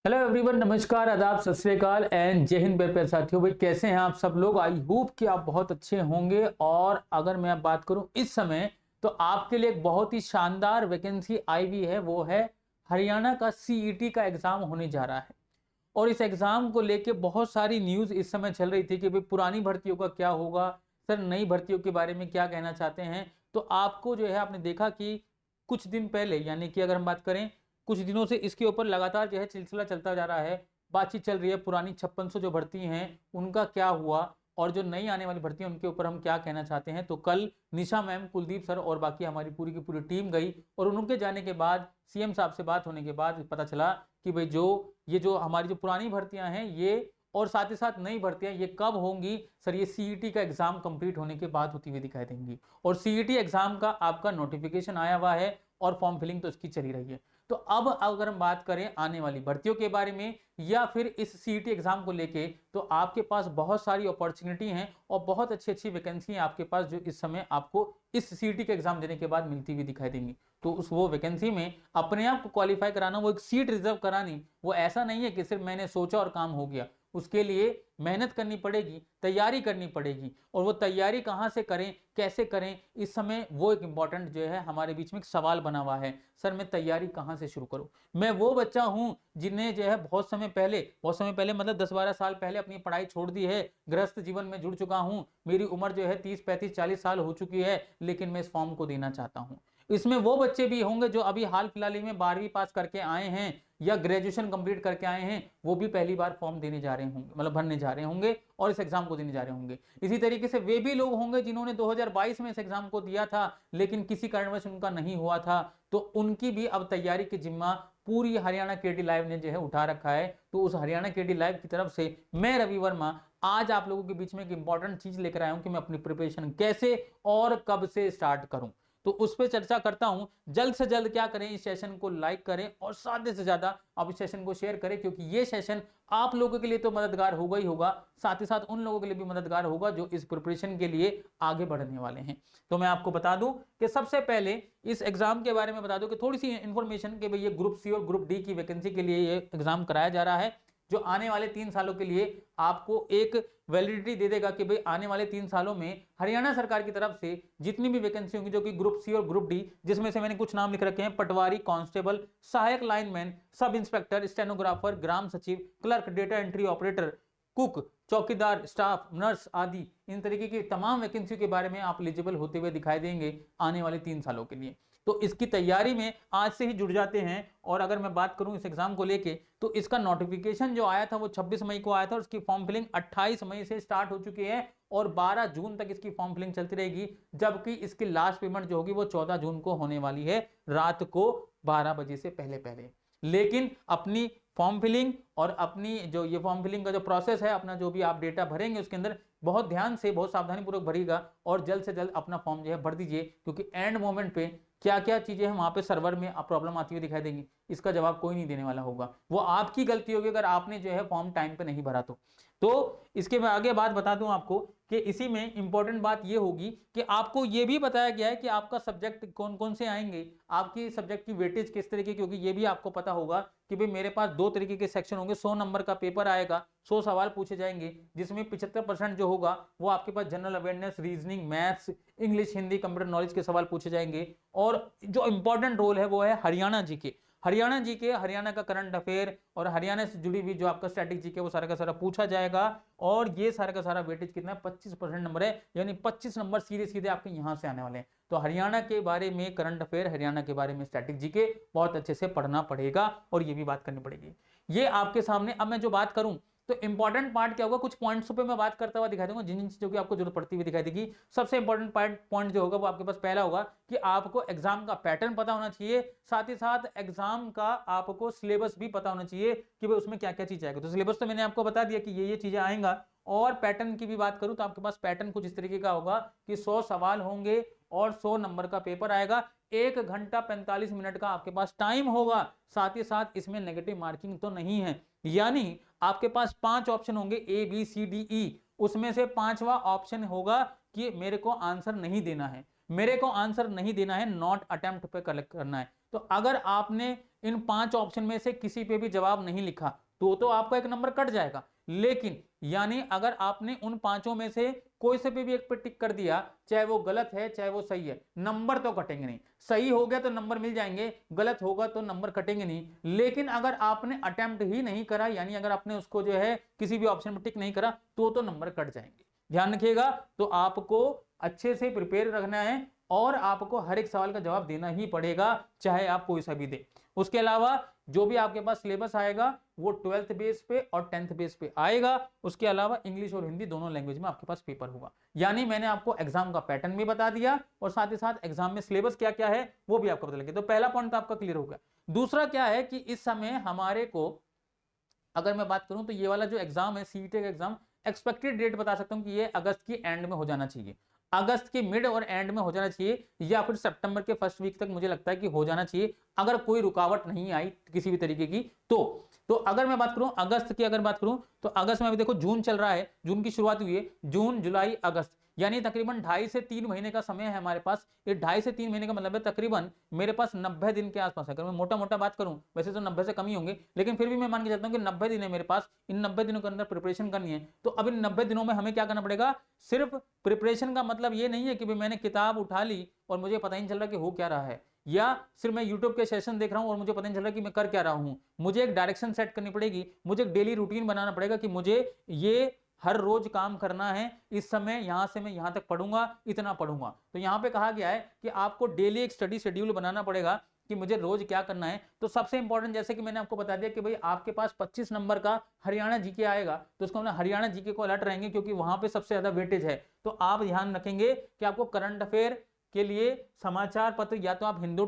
Hello everyone, नमस्कार, आदाब, सत श्री अकाल एंड जय हिंद प्यारे साथियों। भाई कैसे हैं आप सब लोग? आई होप कि आप बहुत अच्छे होंगे। और अगर मैं अब बात करूं इस समय, तो आपके लिए एक बहुत ही शानदार वैकेंसी आई हुई है। वो है हरियाणा का सीईटी का एग्जाम होने जा रहा है। और इस एग्जाम को लेके बहुत सारी न्यूज इस समय चल रही थी कि भाई पुरानी भर्तियों का क्या होगा, सर नई भर्तियों के बारे में क्या कहना चाहते हैं। तो आपको जो है, आपने देखा कि कुछ दिन पहले, यानी कि अगर हम बात करें कुछ दिनों से, इसके ऊपर लगातार जो है सिलसिला चलता जा रहा है, बातचीत चल रही है। पुरानी 5600 जो भर्ती हैं उनका क्या हुआ, और जो नई आने वाली भर्ती है उनके ऊपर हम क्या कहना चाहते हैं। तो कल निशा मैम, कुलदीप सर और बाकी हमारी पूरी की पूरी टीम गई, और उनके जाने के बाद सीएम साहब से बात होने के बाद पता चला कि भाई ये जो हमारी जो पुरानी भर्तियां हैं ये, और साथ ही साथ नई भर्तियां ये कब होंगी सर? ये सीईटी का एग्जाम कंप्लीट होने के बाद होती हुई दिखाई देंगी। और सीईटी एग्जाम का आपका नोटिफिकेशन आया हुआ है और फॉर्म फिलिंग तो इसकी चली रही है। तो अब अगर हम बात करें आने वाली भर्तियों के बारे में या फिर इस सीईटी एग्जाम को लेके, तो आपके पास बहुत सारी अपॉर्चुनिटी हैं और बहुत अच्छी अच्छी वैकेंसी हैं आपके पास, जो इस समय आपको इस सीईटी के एग्जाम देने के बाद मिलती हुई दिखाई देंगी। तो उस वो वैकेंसी में अपने आप को क्वालिफाई कराना, वो एक सीट रिजर्व करानी, वो ऐसा नहीं है कि सिर्फ मैंने सोचा और काम हो गया। उसके लिए मेहनत करनी पड़ेगी, तैयारी करनी पड़ेगी। और वो तैयारी कहां से करें, कैसे करें, इस समय वो एक इंपॉर्टेंट जो है हमारे बीच में एक सवाल बना हुआ है। सर मैं तैयारी कहां से शुरू करूं? मैं वो बच्चा हूं जिन्हें जो है बहुत समय पहले मतलब 10-12 साल पहले अपनी पढ़ाई छोड़ दी है, गृहस्थ जीवन में जुड़ चुका हूं। मेरी उम्र जो है 30-35-40 साल हो चुकी है, लेकिन मैं इस फॉर्म को देना चाहता हूं। इसमें वो बच्चे भी होंगे जो अभी हाल फिलहाल ही में 12वीं पास करके आए हैं या ग्रेजुएशन कंप्लीट करके आए हैं, वो भी पहली बार फॉर्म देने जा रहे होंगे, मतलब भरने जा रहे होंगे और इस एग्जाम को देने जा रहे होंगे। इसी तरीके से वे भी लोग होंगे जिन्होंने 2022 में इस एग्जाम को दिया था, लेकिन किसी कारणवश उनका नहीं हुआ था। तो उनकी भी अब तैयारी की जिम्मा पूरी हरियाणा केडी लाइव ने जो है उठा रखा है। तो उस हरियाणा केडी लाइव की तरफ से मैं रवि वर्मा आज आप लोगों के बीच में एक इंपॉर्टेंट चीज लेकर आया हूं कि मैं अपनी प्रिपरेशन कैसे और कब से स्टार्ट करूं। तो उस पर चर्चा करता हूं। जल्द से जल्द क्या करें, इस सेशन को लाइक करें और ज्यादा से ज्यादा आप इस सेशन को शेयर करें, क्योंकि ये सेशन आप लोगों के लिए तो मददगार होगा ही होगा, साथ ही साथ उन लोगों के लिए भी मददगार होगा जो इस प्रिपरेशन के लिए आगे बढ़ने वाले हैं। तो मैं आपको बता दूं कि सबसे पहले इस एग्जाम के बारे में बता दूं कि थोड़ी सी इंफॉर्मेशन कि भाई ये ग्रुप सी और ग्रुप डी की वैकेंसी के लिए ये एग्जाम कराया जा रहा है, जो आने वाले 3 सालों के लिए आपको एक वैलिडिटी दे देगा कि भाई आने वाले 3 सालों में हरियाणा सरकार की तरफ से जितनी भी वैकेंसी होंगी, जो कि ग्रुप सी और ग्रुप डी, जिसमें से मैंने कुछ नाम लिख रखे हैं: पटवारी, कांस्टेबल, सहायक लाइनमैन, सब इंस्पेक्टर, स्टेनोग्राफर, ग्राम सचिव, clerk, data entry operator, cook, चौकीदार, स्टाफ नर्स आदि, इन तरीके की तमाम वैकेंसी के बारे में आप एलिजिबल होते हुए दिखाई देंगे आने वाले 3 सालों के लिए। तो इसकी तैयारी में आज से ही जुड़ जाते हैं। और अगर मैं बात करूं इस एग्जाम को लेके, तो इसका नोटिफिकेशन जो आया था वो 26 मई को आया था और उसकी फॉर्म फिलिंग 28 मई से स्टार्ट हो चुकी है और 12 जून तक इसकी फॉर्म फिलिंग चलती रहेगी। जबकि इसकी लास्ट पेमेंट जो होगी वो 14 जून को होने वाली है, रात को 12 बजे से पहले पहले। लेकिन अपनी फॉर्म फिलिंग और अपनी जो ये फॉर्म फिलिंग का जो प्रोसेस है, अपना जो भी आप डेटा भरेंगे उसके अंदर बहुत ध्यान से, बहुत सावधानी पूर्वक भरिएगा और जल्द से जल्द अपना फॉर्म जो है भर दीजिए, क्योंकि एंड मोमेंट पे क्या क्या चीजें हैं वहां पे सर्वर में प्रॉब्लम आती हुई दिखाई देंगी, इसका जवाब कोई नहीं देने वाला होगा। वो आपकी गलती होगी अगर आपने जो है फॉर्म टाइम पे नहीं भरा तो इसके मैं आगे बात बता दूं आपको कि इसी में इंपॉर्टेंट बात ये होगी कि आपको ये भी बताया गया है कि आपका सब्जेक्ट कौन कौन से आएंगे, आपकी सब्जेक्ट की वेटेज किस तरीके की, क्योंकि ये भी आपको पता होगा कि भाई मेरे पास 2 तरीके के सेक्शन होंगे। 100 नंबर का पेपर आएगा, 100 सवाल पूछे जाएंगे, जिसमें 75% जो होगा वो आपके पास general awareness, reasoning, maths, English, Hindi, computer knowledge के सवाल पूछे जाएंगे। और जो इंपॉर्टेंट रोल है वो है हरियाणा जीके। हरियाणा जीके, हरियाणा का करंट अफेयर और हरियाणा से जुड़ी हुई जो आपका स्टैटिक जीके, वो सारा का सारा पूछा जाएगा। और ये सारा का सारा वेटेज कितना है? 25% नंबर है, यानी 25 नंबर सीधे सीधे आपके यहां से आने वाले हैं। तो हरियाणा के बारे में करंट अफेयर, हरियाणा के बारे में स्टैटिक जीके बहुत अच्छे से पढ़ना पड़ेगा और ये भी बात करनी पड़ेगी। ये आपके सामने अब मैं जो बात करूं, तो इंपॉर्टेंट पार्ट क्या होगा, कुछ पॉइंट्स पे मैं बात करता हुआ दिखाई दूंगा, जिन जिन चीजों की आपको जरूरत पड़ती हुई दिखाई देगी। सबसे इंपॉर्टेंट पॉइंट जो होगा वो आपके पास पहला होगा कि आपको एग्जाम का पैटर्न पता होना चाहिए, साथ ही साथ एग्जाम का आपको सिलेबस भी पता होना चाहिए कि भाई उसमें क्या क्या चीज आएगा। तो सिलेबस तो मैंने आपको बता दिया कि ये चीजें आएंगा। और पैटर्न की भी बात करूं तो आपके पास पैटर्न कुछ इस तरीके का होगा कि 100 सवाल होंगे और 100 नंबर का पेपर आएगा। 1 घंटा 45 मिनट का आपके पास टाइम होगा। साथ ही साथ इसमें नेगेटिव मार्किंग तो नहीं है, यानी आपके पास 5 ऑप्शन होंगे ABCDE, उसमें से 5वां ऑप्शन होगा कि मेरे को आंसर नहीं देना है, मेरे को आंसर नहीं देना है, नॉट अटेम्प्ट पे कलेक्ट करना है। तो अगर आपने इन 5 ऑप्शन में से किसी पे भी जवाब नहीं लिखा तो आपका एक नंबर कट जाएगा। लेकिन यानी अगर आपने उन 5 में से कोई से भी एक पे टिक कर दिया, चाहे वो गलत है चाहे वो सही है, नंबर तो कटेंगे नहीं। सही हो गया तो नंबर मिल जाएंगे, गलत होगा तो नंबर कटेंगे नहीं। लेकिन अगर आपने अटेम्प्ट ही नहीं करा, यानी अगर आपने उसको जो है किसी भी ऑप्शन में टिक नहीं करा, तो नंबर कट जाएंगे। ध्यान रखिएगा। तो आपको अच्छे से प्रिपेयर रखना है और आपको हर एक सवाल का जवाब देना ही पड़ेगा, चाहे आप कोई सा भी दे। उसके अलावा जो भी आपके पास सिलेबस आएगा वो 12th बेस पे और 10th बेस पे आएगा। उसके अलावा इंग्लिश और हिंदी दोनों लैंग्वेज में आपके पास पेपर होगा। यानी मैंने आपको एग्जाम का पैटर्न भी बता दिया और साथ ही साथ एग्जाम में सिलेबस क्या क्या है वो भी आपको बता लगे। तो पहला पॉइंट तो आपका क्लियर हो गया। दूसरा क्या है कि इस समय हमारे को, अगर मैं बात करूं तो ये वाला जो एग्जाम है सीईटी का एग्जाम, एक्सपेक्टेड डेट बता सकता हूं कि ये अगस्त की एंड में हो जाना चाहिए, अगस्त के मिड और एंड में हो जाना चाहिए, या फिर सितंबर के फर्स्ट वीक तक मुझे लगता है कि हो जाना चाहिए, अगर कोई रुकावट नहीं आई किसी भी तरीके की। तो अगर मैं बात करूं अगस्त की, अगर बात करूं तो अगस्त में अभी देखो जून चल रहा है, जून की शुरुआत हुई है, जून जुलाई अगस्त, यानी तकरीबन 2.5 से 3 महीने का समय है हमारे पास। ये 2.5 से 3 महीने का मतलब है तकरीबन मेरे पास 90 दिन के आसपास है। अगर मैं मोटा मोटा बात करूं, वैसे तो 90 से कम ही होंगे, लेकिन फिर भी मैं मान के चलता हूं कि 90 दिन है मेरे पास। इन 90 दिनों के अंदर प्रिपरेशन करनी है। तो अब इन 90 दिनों में हमें क्या करना पड़ेगा? सिर्फ प्रिपरेशन का मतलब ये नहीं है कि मैंने किताब उठा ली और मुझे पता ही नहीं चल रहा कि हो क्या रहा है, या सिर्फ मैं YouTube के सेशन देख रहा हूं और मुझे पता नहीं चल रहा कि मैं कर क्या रहा हूं। मुझे एक डायरेक्शन सेट करनी पड़ेगी, मुझे एक डेली रूटीन बनाना पड़ेगा कि मुझे ये हर रोज काम करना है, इस समय यहां से मैं यहां तक पढ़ूंगा, इतना पढ़ूंगा। तो यहां पे कहा गया है कि आपको डेली एक स्टडी शेड्यूल बनाना पड़ेगा कि मुझे रोज क्या करना है। तो सबसे इंपॉर्टेंट, जैसे कि मैंने आपको बता दिया कि भाई आपके पास 25 नंबर का हरियाणा जीके आएगा, तो उसको हम हरियाणा जीके को अलर्ट रहेंगे क्योंकि वहां पे सबसे ज्यादा वेटेज है। तो आप ध्यान रखेंगे कि आपको करंट अफेयर के लिए समाचार पत्र या तो आप हिंदू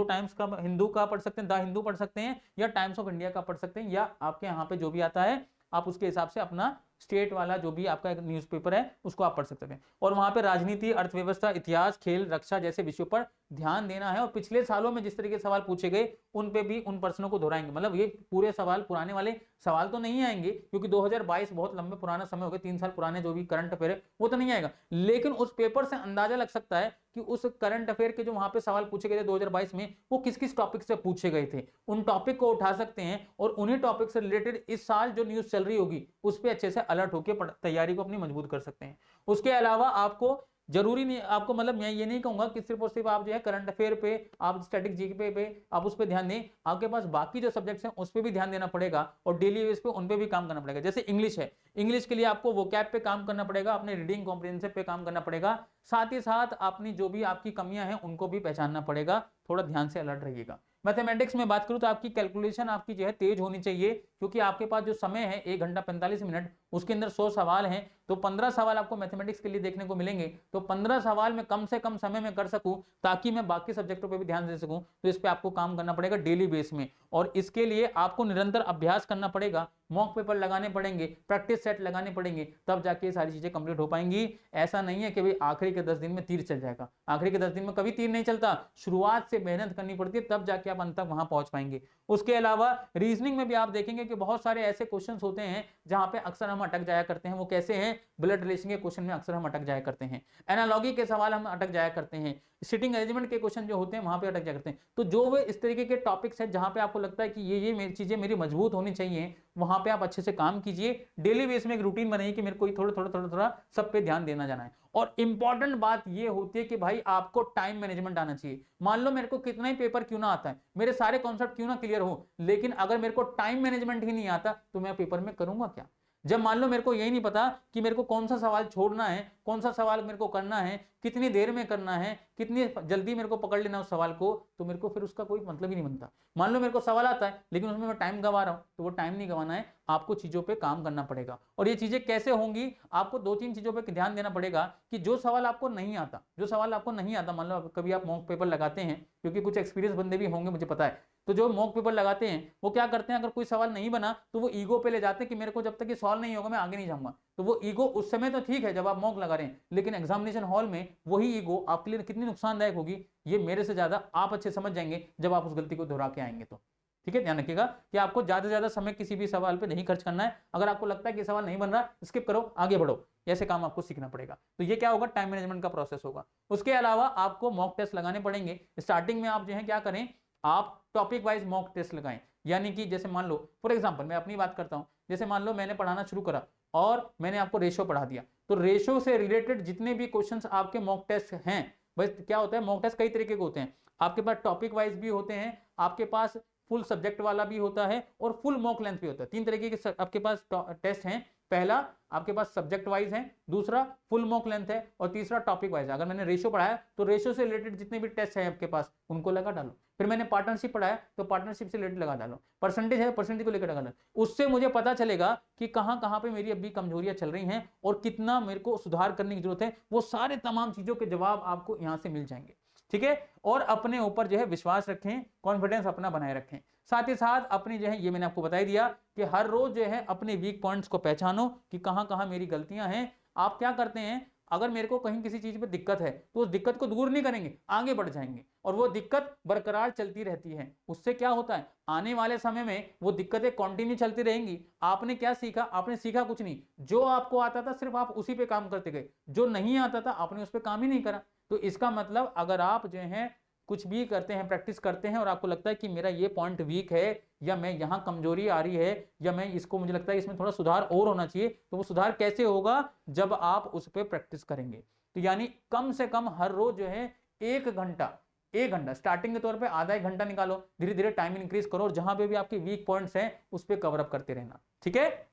टाइम्स का, हिंदू का पढ़ सकते हैं, द हिंदू पढ़ सकते हैं, या टाइम्स ऑफ इंडिया का पढ़ सकते हैं, या आपके यहाँ पे जो भी आता है आप उसके हिसाब से अपना स्टेट वाला जो भी आपका एक न्यूज़पेपर है उसको आप पढ़ सकते हैं। और वहां पे राजनीति, अर्थव्यवस्था, इतिहास, खेल, रक्षा जैसे विषयों पर ध्यान देना है। और पिछले सालों में जिस तरीके के सवाल पूछे गए उन पे भी उन प्रश्नों को दोहराएंगे। मतलब ये पूरे सवाल, पुराने वाले सवाल तो नहीं आएंगे क्योंकि 2022 बहुत लंबे पुराना समय हो गया, 3 साल पुराने जो भी करंट अफेयर है वो तो नहीं आएगा, लेकिन उस पेपर से अंदाजा लग सकता है कि उस करंट अफेयर के जो वहां पे सवाल पूछे गए थे 2022 में वो किस किस टॉपिक से पूछे गए थे। उन टॉपिक को उठा सकते हैं और उन्हीं टॉपिक से रिलेटेड इस साल जो न्यूज चल रही होगी उस पर अच्छे से अलर्ट होकर तैयारी को अपनी मजबूत कर सकते हैं। उसके अलावा आपको जरूरी नहीं, आपको मतलब मैं ये नहीं कहूंगा कि सिर्फ और सिर्फ आप जो है करंट अफेयर पे, आप स्टैटिक जीके पे आप उस पर ध्यान दें, आपके पास बाकी जो सब्जेक्ट्स हैं उस पर भी ध्यान देना पड़ेगा और डेली बेस पे उन पे भी काम करना पड़ेगा। जैसे इंग्लिश है, इंग्लिश के लिए आपको वोकैब पे काम करना पड़ेगा, अपने रीडिंग कॉम्प्रिहेंसिव पे काम करना पड़ेगा, साथ ही साथ अपनी जो भी आपकी कमियां हैं उनको भी पहचानना पड़ेगा। थोड़ा ध्यान से अलर्ट रहिएगा। मैथमेटिक्स में बात करूं तो आपकी कैलकुलेशन आपकी जो है तेज होनी चाहिए, क्योंकि आपके पास जो समय है 1 घंटा 45 मिनट, उसके अंदर 100 सवाल हैं, तो 15 सवाल आपको मैथमेटिक्स के लिए देखने को मिलेंगे। तो 15 सवाल में कम से कम समय में कर सकूं ताकि मैं बाकी सब्जेक्टों पे भी ध्यान दे सकूं, तो इस पे आपको काम करना पड़ेगा डेली बेस में। और इसके लिए आपको निरंतर अभ्यास करना पड़ेगा, मॉक पेपर लगाने पड़ेंगे, प्रैक्टिस सेट लगाने पड़ेंगे, तब जाके ये सारी चीजें कंप्लीट हो पाएंगी। ऐसा नहीं है कि भाई आखिरी के 10 दिन में तीर चल जाएगा, आखिरी के 10 दिन में कभी तीर नहीं चलता, शुरुआत से मेहनत करनी पड़ती है तब जाके आप अंत तक वहां पहुंच पाएंगे। उसके अलावा रीजनिंग में भी आप देखेंगे कि बहुत सारे ऐसे क्वेश्चंस होते हैं जहां पे अक्सर हम अटक जाया करते हैं। वो कैसे हैं? ब्लड रिलेशन के क्वेश्चन में अक्सर हम अटक जाया करते हैं, एनालॉजी के सवाल हम अटक जाया करते हैं, सिटिंग अरेंजमेंट के क्वेश्चन जो होते हैं वहां पे अटक जाया करते हैं। तो जो वे इस तरीके के टॉपिक्स हैं जहां पे आपको लगता है कि ये मेरी चीजें मेरी मजबूत होनी चाहिए, वहां पे आप अच्छे से काम कीजिए। डेली बेस में एक रूटीन बनाइए कि मेरे को थोड़ा सब पे ध्यान देना जाना है। और इंपॉर्टेंट बात ये होती है कि भाई आपको टाइम मैनेजमेंट आना चाहिए। मान लो मेरे को कितना ही पेपर क्यों ना आता है, मेरे सारे कॉन्सेप्ट क्यों ना क्लियर हो, लेकिन अगर मेरे को टाइम मैनेजमेंट ही नहीं आता तो मैं पेपर में करूंगा क्या? जब मान लो मेरे को यही नहीं पता कि मेरे को कौन सा सवाल छोड़ना है, कौन सा सवाल मेरे को करना है, कितनी देर में करना है, कितनी जल्दी मेरे को पकड़ लेना उस सवाल को, तो मेरे को फिर उसका कोई मतलब ही नहीं बनता। मान लो मेरे को सवाल आता है लेकिन उसमें मैं टाइम गवा रहा हूं, तो वो टाइम नहीं गवाना है, आपको चीजों पे काम करना पड़ेगा। और ये चीजें कैसे होंगी? आपको 2-3 चीजों पे ध्यान देना पड़ेगा कि जो सवाल आपको नहीं आता, मान लो कभी आप मॉक पेपर लगाते हैं, क्योंकि कुछ एक्सपीरियंस बंदे भी होंगे मुझे पता है, तो जो मॉक पेपर लगाते हैं वो क्या करते हैं, अगर कोई सवाल नहीं बना तो वो ईगो पे ले जाते हैं कि मेरे को जब तक ये सॉल्व नहीं होगा मैं आगे नहीं जाऊंगा। तो वो ईगो उस समय तो ठीक है जब आप मॉक लगा रहे हैं, लेकिन एग्जामिनेशन हॉल में वही ईगो आपके लिए कितनी नुकसानदायक होगी ये मेरे से ज्यादा आप अच्छे समझ जाएंगे जब आप उस गलती को दोहरा के आएंगे। तो ठीक है, ध्यान रखिएगा कि आपको ज्यादा से ज्यादा समय किसी भी सवाल पे नहीं खर्च करना है। अगर आपको लगता है कि सवाल नहीं बन रहा, स्किप करो, आगे बढ़ो, ऐसे काम आपको सीखना पड़ेगा। तो ये क्या होगा? टाइम मैनेजमेंट का प्रोसेस होगा। उसके अलावा आपको मॉक टेस्ट लगाने पड़ेंगे। स्टार्टिंग में आप जो है क्या करें आप टॉपिक वाइज मॉक टेस्ट लगाएं। यानी कि जैसे मान लो फॉर एग्जांपल मैं अपनी बात करता हूं, जैसे मान लो मैंने पढ़ाना शुरू करा और मैंने आपको रेशो पढ़ा दिया, तो रेशो से रिलेटेड जितने भी क्वेश्चंस आपके मॉक टेस्ट हैं, बस क्या होता है मॉक टेस्ट कई तरीके के होते हैं, आपके पास टॉपिक वाइज भी होते हैं, आपके पास फुल सब्जेक्ट वाला भी होता है और फुल मॉक लेंथ भी होता है। 3 तरीके के आपके पास टेस्ट हैं। पहला आपके पास सब्जेक्ट वाइज है, दूसरा फुल मॉक लेंथ है और तीसरा टॉपिक वाइज है। अगर मैंने रेशो पढ़ाया तो रेशो से रिलेटेड जितने भी टेस्ट हैं आपके पास उनको लगा डालो। फिर मैंने पार्टनरशिप पढ़ाया तो पार्टनरशिप से रिलेटेड लगा डालो। परसेंटेज है, परसेंटेज को लेकर लगा डालो। उससे मुझे पता चलेगा कि कहां कहां पे मेरी अभी कमजोरियां चल रही हैं और कितना मेरे को सुधार करने की जरूरत है। वो सारे तमाम चीजों के जवाब आपको यहां से मिल जाएंगे। ठीक है, और अपने ऊपर जो है विश्वास रखें, कॉन्फिडेंस अपना बनाए रखें। साथ ही साथ अपनी जो है ये मैंने आपको बता ही दिया कि हर रोज जो है अपने वीक पॉइंट्स को पहचानो कि कहां कहां मेरी गलतियां हैं। आप क्या करते हैं, अगर मेरे को कहीं किसी चीज पे दिक्कत है तो उस दिक्कत को दूर नहीं करेंगे, आगे बढ़ जाएंगे और वो दिक्कत बरकरार चलती रहती है। उससे क्या होता है, आने वाले समय में वो दिक्कतें कंटिन्यू चलती रहेंगी। आपने क्या सीखा, आपने सीखा कुछ नहीं। जो आपको आता था सिर्फ आप उसी पे काम करते गए, जो नहीं आता था आपने उस पर काम ही नहीं करा। तो इसका मतलब अगर आप जो है कुछ भी करते हैं, प्रैक्टिस करते हैं और आपको लगता है कि मेरा ये पॉइंट वीक है या मैं यहाँ कमजोरी आ रही है या मैं इसको, मुझे लगता है इसमें थोड़ा सुधार और होना चाहिए, तो वो सुधार कैसे होगा, जब आप उस पर प्रैक्टिस करेंगे। तो यानी कम से कम हर रोज जो है 1 घंटा स्टार्टिंग के तौर पे आधा 1 घंटा निकालो, धीरे धीरे टाइम इंक्रीज करो और जहां पे भी आपके वीक पॉइंट्स हैं उस पर कवर अप करते रहना। ठीक है,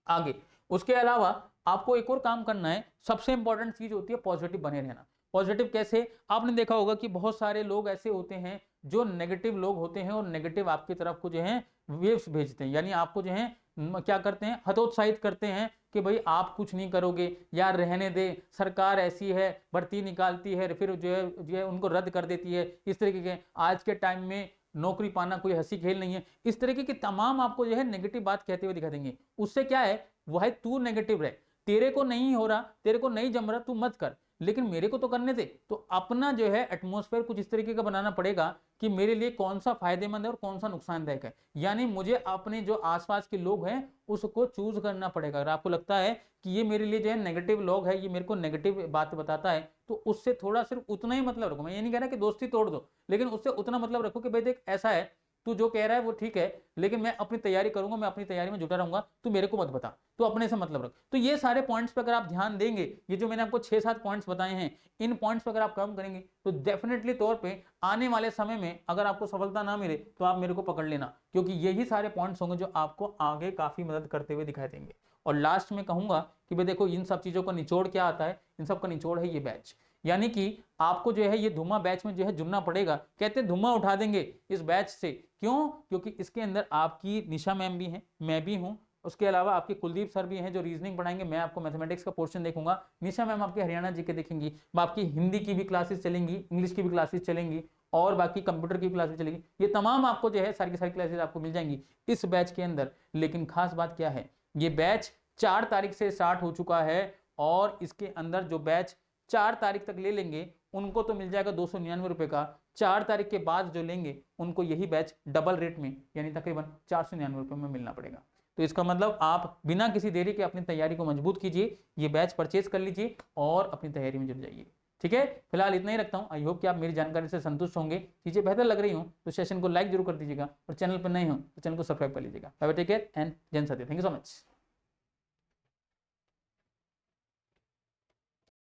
आगे उसके अलावा आपको एक और काम करना है। सबसे इंपॉर्टेंट चीज होती है पॉजिटिव बने रहना। पॉजिटिव कैसे, आपने देखा होगा कि बहुत सारे लोग ऐसे होते हैं जो नेगेटिव लोग होते हैं और नेगेटिव आपकी तरफ को जो है वेव्स भेजते हैं, यानी आपको जो है क्या करते हैं, हतोत्साहित करते हैं कि भाई आप कुछ नहीं करोगे, यार रहने दे, सरकार ऐसी है, भर्ती निकालती है फिर जो है उनको रद्द कर देती है। इस तरीके के आज के टाइम में नौकरी पाना कोई हंसी खेल नहीं है। इस तरीके की तमाम आपको जो है नेगेटिव बात कहते हुए दिखा देंगे। उससे क्या है, वह तू नेगेटिव रहे, तेरे को नहीं हो रहा, तेरे को नहीं जम रहा, तू मत कर, लेकिन मेरे को तो करने दे। तो अपना जो है एटमॉस्फेयर कुछ इस तरीके का बनाना पड़ेगा कि मेरे लिए कौन सा फायदेमंद है और कौन सा नुकसानदायक है। यानी मुझे अपने जो आसपास के लोग हैं उसको चूज करना पड़ेगा। अगर आपको लगता है कि ये मेरे लिए जो है नेगेटिव लोग है, ये मेरे को नेगेटिव बात बताता है, तो उससे थोड़ा सिर्फ उतना ही मतलब रखो। मैं ये नहीं कह रहा कि दोस्ती तोड़ दो, लेकिन उससे उतना मतलब रखो कि भाई देख ऐसा है, तू जो कह रहा है वो ठीक है, लेकिन मैं अपनी तैयारी करूंगा, मैं अपनी तैयारी में जुटा रहूंगा, तू मेरे को मत बता, तू अपने से मतलब रख। तो ये सारे पॉइंट्स पे अगर आप ध्यान देंगे, ये जो मैंने आपको 6-7 पॉइंट्स बताए हैं, इन पॉइंट्स पे अगर आप काम करेंगे तो डेफिनेटली तौर पे आने वाले समय में अगर आपको सफलता ना मिले तो आप मेरे को पकड़ लेना, क्योंकि यही सारे पॉइंट्स होंगे जो आपको आगे काफी मदद करते हुए दिखाई देंगे। और लास्ट में कहूंगा कि भाई देखो इन सब चीजों का निचोड़ क्या आता है, इन सब का निचोड़ है ये बैच। यानी कि आपको जो है ये धुमा बैच में जो है जुड़ना पड़ेगा। कहते हैं धुमा उठा देंगे इस बैच से, क्यों, क्योंकि इसके अंदर आपकी निशा मैम भी हैं, मैं भी हूं, उसके अलावा आपके कुलदीप सर भी हैं जो रीजनिंग पढ़ाएंगे, मैं आपको मैथमेटिक्स का पोर्शन देखूंगा, निशा मैम आपके हरियाणा जी के देखेंगी, आपकी हिंदी की भी क्लासेस चलेंगी, इंग्लिश की भी क्लासेस चलेंगी और बाकी कंप्यूटर की क्लासेस चलेगी। ये तमाम आपको जो है सारी की सारी क्लासेस आपको मिल जाएंगी इस बैच के अंदर। लेकिन खास बात क्या है, ये बैच 4 तारीख से स्टार्ट हो चुका है और इसके अंदर जो बैच 4 तारीख तक ले लेंगे उनको तो मिल जाएगा 299 रुपए का। 4 तारीख के बाद जो लेंगे उनको यही बैच डबल रेट में यानी तकरीबन 499 रुपए में मिलना पड़ेगा। तो इसका मतलब आप बिना किसी देरी के अपनी तैयारी को मजबूत कीजिए, ये बैच परचेज कर लीजिए और अपनी तैयारी में जुट जाइए। ठीक है, फिलहाल इतना ही रखता हूं। आई होप कि आप मेरी जानकारी से संतुष्ट होंगे, चीजें बेहतर लग रही हो तो सेशन को लाइक जरूर कर दीजिएगा और चैनल पर नए हो तो चैनल को सब्सक्राइब कर लीजिएगा। Bye bye, take care and जय हिंद, थैंक यू सो मच।